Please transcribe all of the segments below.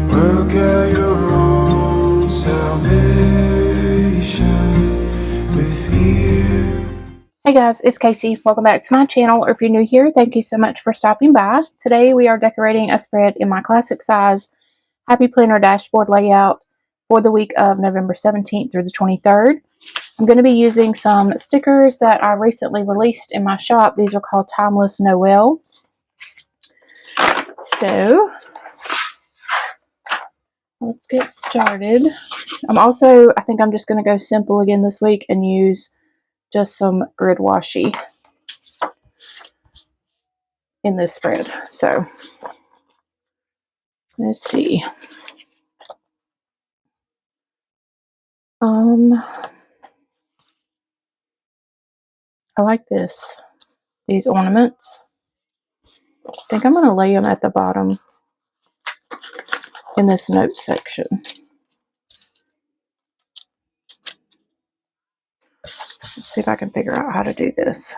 Work out your own salvation with fear. Hey guys, it's Casey. Welcome back to my channel, or if you're new here, thank you so much for stopping by. Today we are decorating a spread in my classic size Happy Planner dashboard layout for the week of November 17th through the 23rd. I'm going to be using some stickers that I recently released in my shop. These are called Timeless Noel. So let's get started. I think I'm just going to go simple again this week and use just some grid washi in this spread. So let's see. I like these ornaments. I think I'm going to lay them at the bottom in this note section. Let's see if I can figure out how to do this.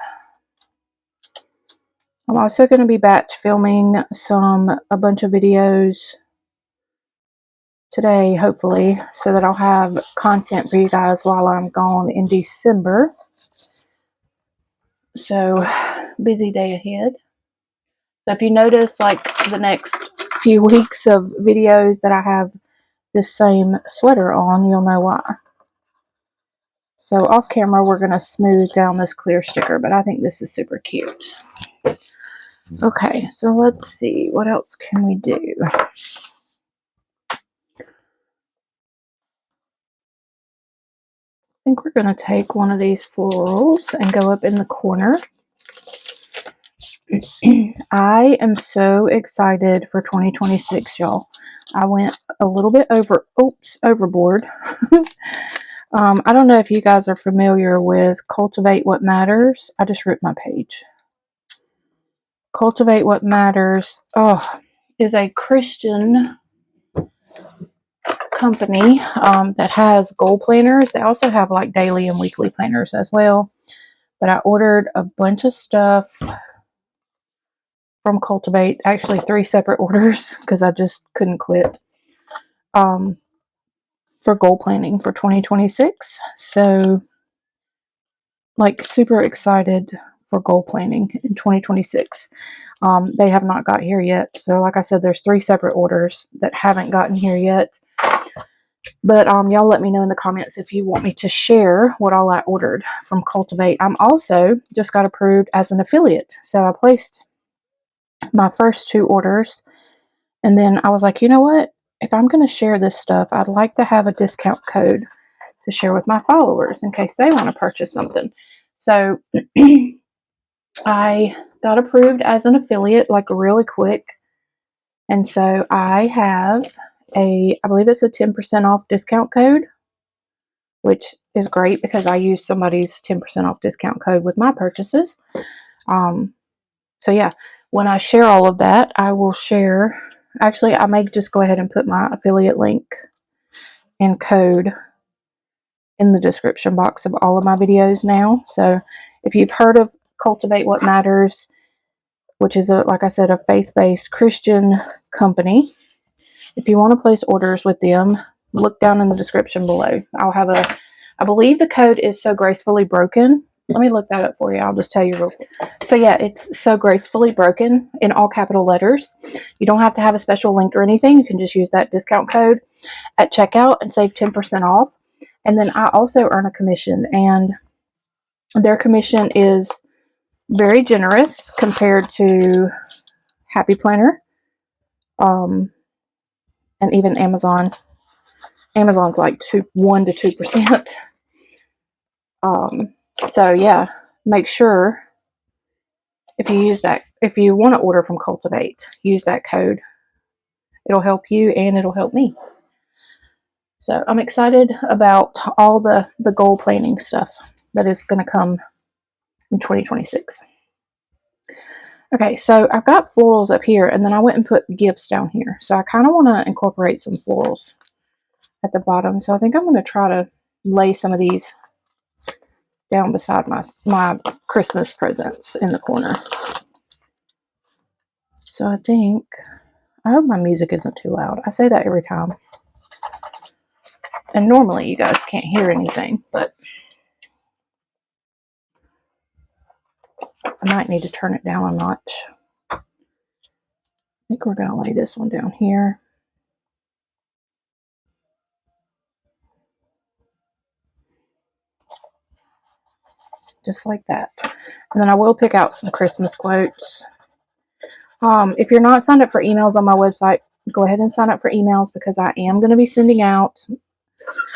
I'm also going to be batch filming a bunch of videos today, hopefully, so that I'll have content for you guys while I'm gone in December. So, busy day ahead. So if you notice, like, the next few weeks of videos that I have this same sweater on, you'll know why. So off camera, we're going to smooth down this clear sticker, but I think this is super cute. Okay, so let's see. What else can we do? I think we're going to take one of these florals and go up in the corner. I am so excited for 2026, y'all. I went a little bit overboard. I don't know if you guys are familiar with Cultivate What Matters. I just ripped my page. Cultivate What Matters is a Christian company that has goal planners. They also have like daily and weekly planners as well. But I ordered a bunch of stuff from Cultivate, actually 3 separate orders because I just couldn't quit, for goal planning for 2026. So, like, super excited for goal planning in 2026. They have not got here yet. So, like I said, there's 3 separate orders that haven't gotten here yet. But y'all let me know in the comments if you want me to share what all I ordered from Cultivate. I'm also just got approved as an affiliate. So I placed my first 2 orders, and then I was like, you know what, if I'm going to share this stuff, I'd like to have a discount code to share with my followers in case they want to purchase something. So I got approved as an affiliate like really quick, and so I have I believe it's a 10% off discount code, which is great because I use somebody's 10% off discount code with my purchases. So yeah, when I share all of that, I will share. Actually, I may just go ahead and put my affiliate link and code in the description box of all of my videos now. So if you've heard of Cultivate What Matters, which is, like I said, a faith-based Christian company, if you want to place orders with them, look down in the description below. I believe the code is So Gracefully Broken. Let me look that up for you. I'll just tell you real quick. So yeah, it's So Gracefully Broken in all capital letters. You don't have to have a special link or anything. You can just use that discount code at checkout and save 10% off. And then I also earn a commission, and their commission is very generous compared to Happy Planner, and even Amazon. Amazon's like 1 to 2%. So yeah, make sure if you want to order from Cultivate, use that code. It'll help you and it'll help me. So I'm excited about all the goal planning stuff that is going to come in 2026. Okay, so I've got florals up here, and then I went and put gifts down here. So I kind of want to incorporate some florals at the bottom. So I think I'm going to try to lay some of these down beside my Christmas presents in the corner. So I think I hope my music isn't too loud. I say that every time. And normally you guys can't hear anything, but I might need to turn it down a notch. I think we're going to lay this one down here. Just like that. And then I will pick out some Christmas quotes. If you're not signed up for emails on my website, go ahead and sign up for emails, because I am going to be sending out,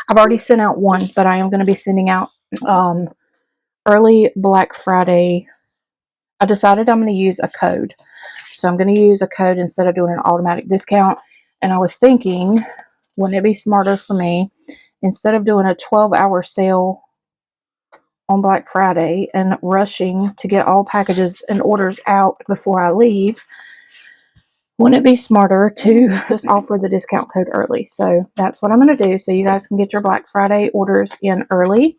I've already sent out one, but I am going to be sending out early Black Friday. I decided I'm going to use a code. So I'm going to use a code instead of doing an automatic discount. And I was thinking, wouldn't it be smarter for me, instead of doing a 12-hour sale on Black Friday and rushing to get all packages and orders out before I leave, wouldn't it be smarter to just offer the discount code early? So that's what I'm going to do, so you guys can get your Black Friday orders in early.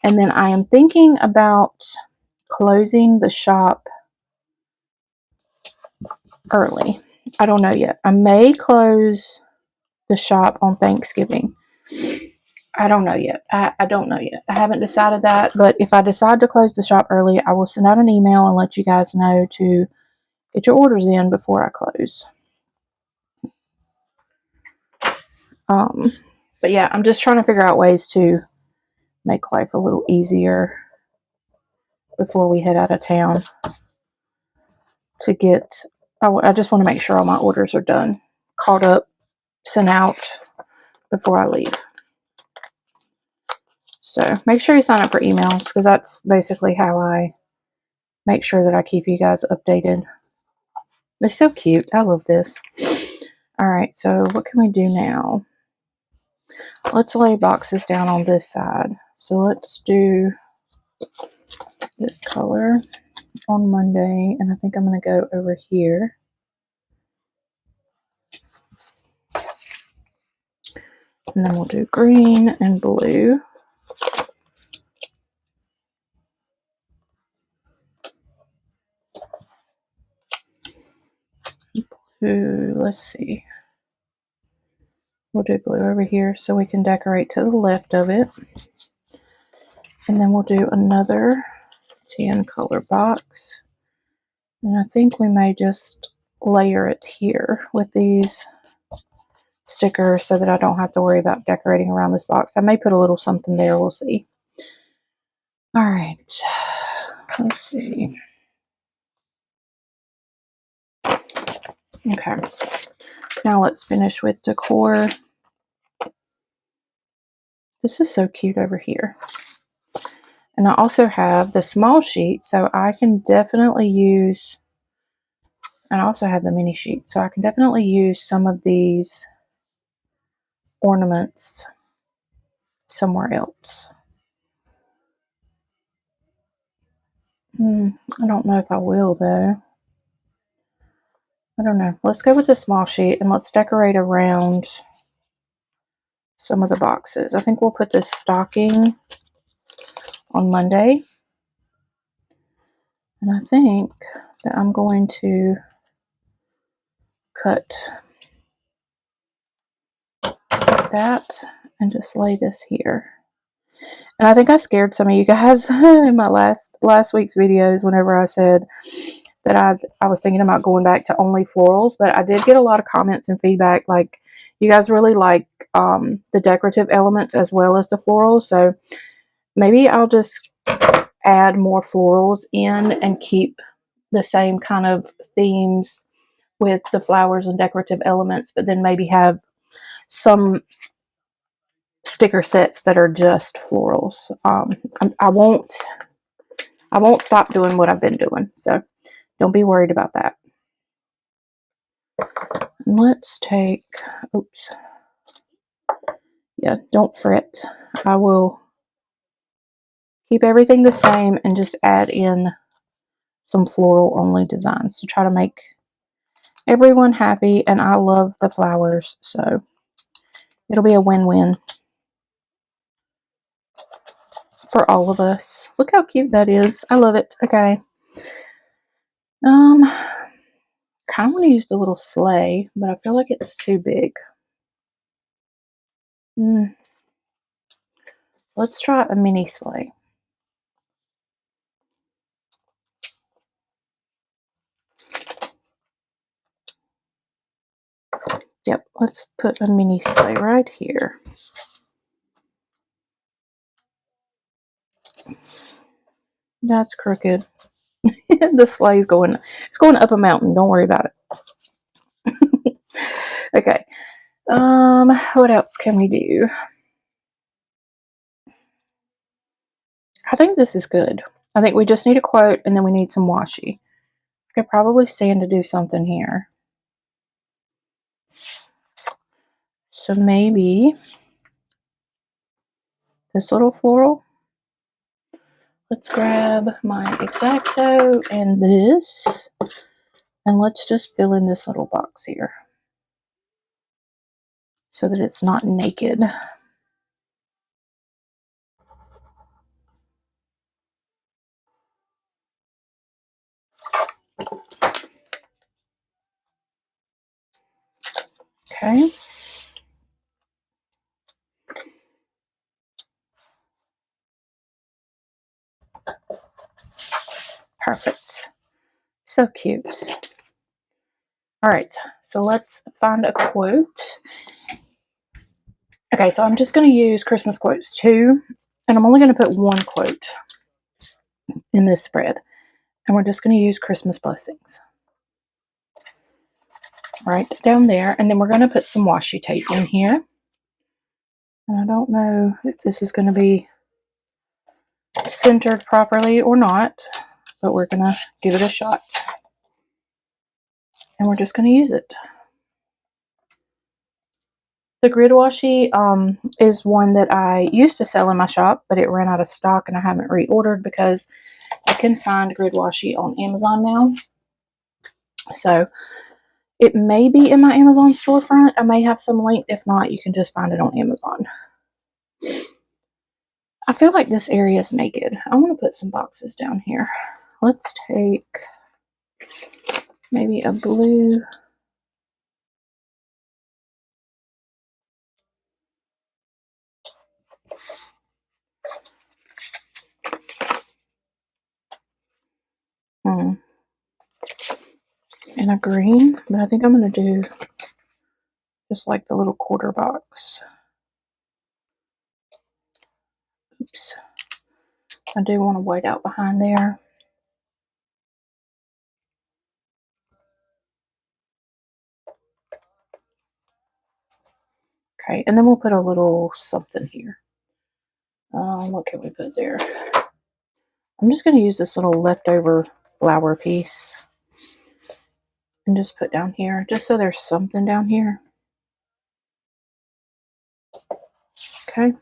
And then I am thinking about closing the shop early. I don't know yet. I may close the shop on Thanksgiving. I don't know yet. I don't know yet. I haven't decided that, but if I decide to close the shop early, I will send out an email and let you guys know to get your orders in before I close. But yeah, I'm just trying to figure out ways to make life a little easier before we head out of town to get, I just want to make sure all my orders are done, caught up, sent out before I leave. So make sure you sign up for emails, because that's basically how I make sure that I keep you guys updated. It's so cute. I love this. All right, so what can we do now? Let's lay boxes down on this side. So let's do this color on Monday, and I think I'm going to go over here. And then we'll do green and blue. Blue, let's see. We'll do blue over here so we can decorate to the left of it. And then we'll do another tan color box. And I think we may just layer it here with these stickers so that I don't have to worry about decorating around this box. I may put a little something there. We'll see. All right. Let's see. Okay. Now let's finish with decor. This is so cute over here. And I also have the small sheet, so I can definitely use, and I also have the mini sheet, so I can definitely use some of these ornaments somewhere else. I don't know if I will, though. I don't know. Let's go with the small sheet and let's decorate around some of the boxes. I think we'll put this stocking on Monday. And I think that I'm going to cut that and just lay this here. And I think I scared some of you guys in my last week's videos whenever I said that I was thinking about going back to only florals, but I did get a lot of comments and feedback, like you guys really like the decorative elements as well as the florals, so maybe I'll just add more florals in and keep the same kind of themes with the flowers and decorative elements, but then maybe have some sticker sets that are just florals. I won't stop doing what I've been doing, so don't be worried about that. And let's take, oops, yeah, don't fret. I will keep everything the same and just add in some floral only designs to try to make everyone happy. And I love the flowers, so it'll be a win-win for all of us. Look how cute that is. I love it. Okay. kind of want to use the little sleigh, but I feel like it's too big. Let's try a mini sleigh. Yep, let's put a mini sleigh right here. That's crooked. The sleigh's going, it's going up a mountain. Don't worry about it. Okay. What else can we do? I think this is good. I think we just need a quote and then we need some washi. I could probably stand to do something here. So maybe this little floral. Let's grab my X-Acto and this, and let's just fill in this little box here so that it's not naked. Okay. Perfect. So cute. All right, so let's find a quote. Okay, so I'm just going to use Christmas quotes too, and I'm only going to put one quote in this spread, and we're just going to use Christmas blessings right down there, and then we're going to put some washi tape in here. And I don't know if this is going to be centered properly or not, but we're going to give it a shot, and we're just going to use it. The grid washi is one that I used to sell in my shop, but it ran out of stock and I haven't reordered because you can find grid washi on Amazon now. So it may be in my Amazon storefront. I may have some linked. If not, you can just find it on Amazon. I feel like this area is naked. I want to put some boxes down here. Let's take maybe a blue. And a green, but I think I'm going to do just like the little quarter box. Oops. I do want to white out behind there. Okay, and then we'll put a little something here. What can we put there? I'm just going to use this little leftover flower piece and just put down here, just so there's something down here. Okay.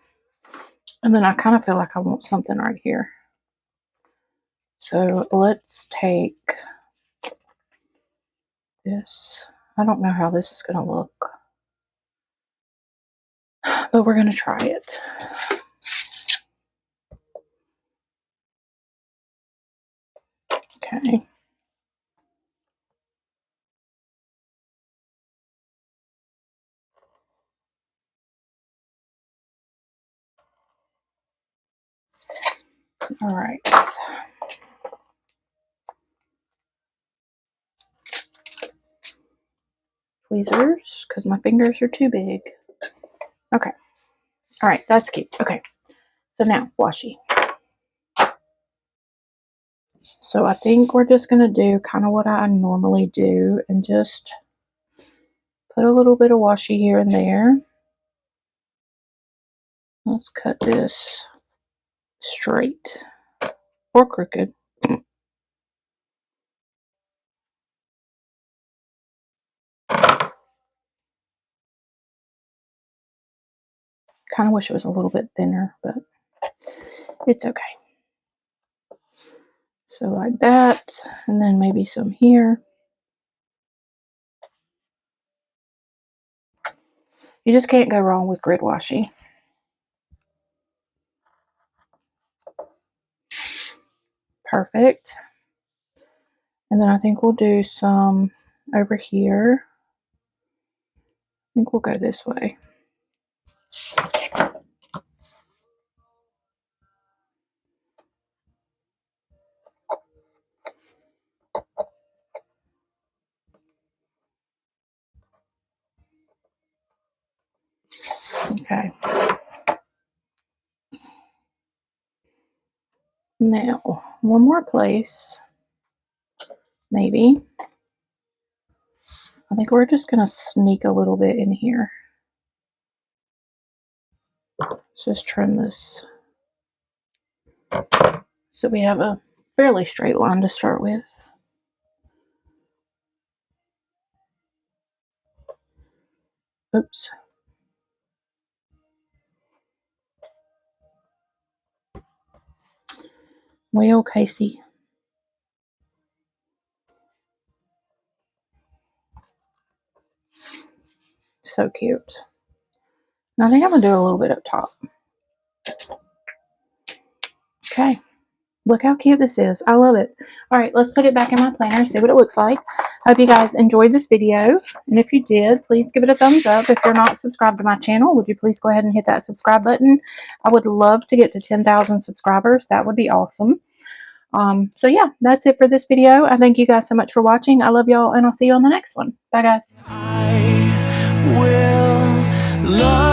And then I kind of feel like I want something right here. So let's take this. I don't know how this is going to look, but we're going to try it. Okay. All right. Tweezers, because my fingers are too big. Okay. All right, that's cute. Okay. So now, washi. So I think we're just going to do kind of what I normally do and just put a little bit of washi here and there. Let's cut this straight or crooked. Kind of wish it was a little bit thinner, but it's okay. So like that, and then maybe some here. You just can't go wrong with grid washi. Perfect. And then I think we'll do some over here. I think we'll go this way. Okay. Now, one more place, maybe. I think we're just going to sneak a little bit in here. Let's just trim this so we have a fairly straight line to start with. Oops. Well, Casey. So cute. And I think I'm going to do a little bit up top. Okay. Look how cute this is. I love it. All right, let's put it back in my planner, see what it looks like. I hope you guys enjoyed this video. And if you did, please give it a thumbs up. If you're not subscribed to my channel, would you please go ahead and hit that subscribe button? I would love to get to 10,000 subscribers. That would be awesome. So yeah, that's it for this video. I thank you guys so much for watching. I love y'all, and I'll see you on the next one. Bye, guys. I will love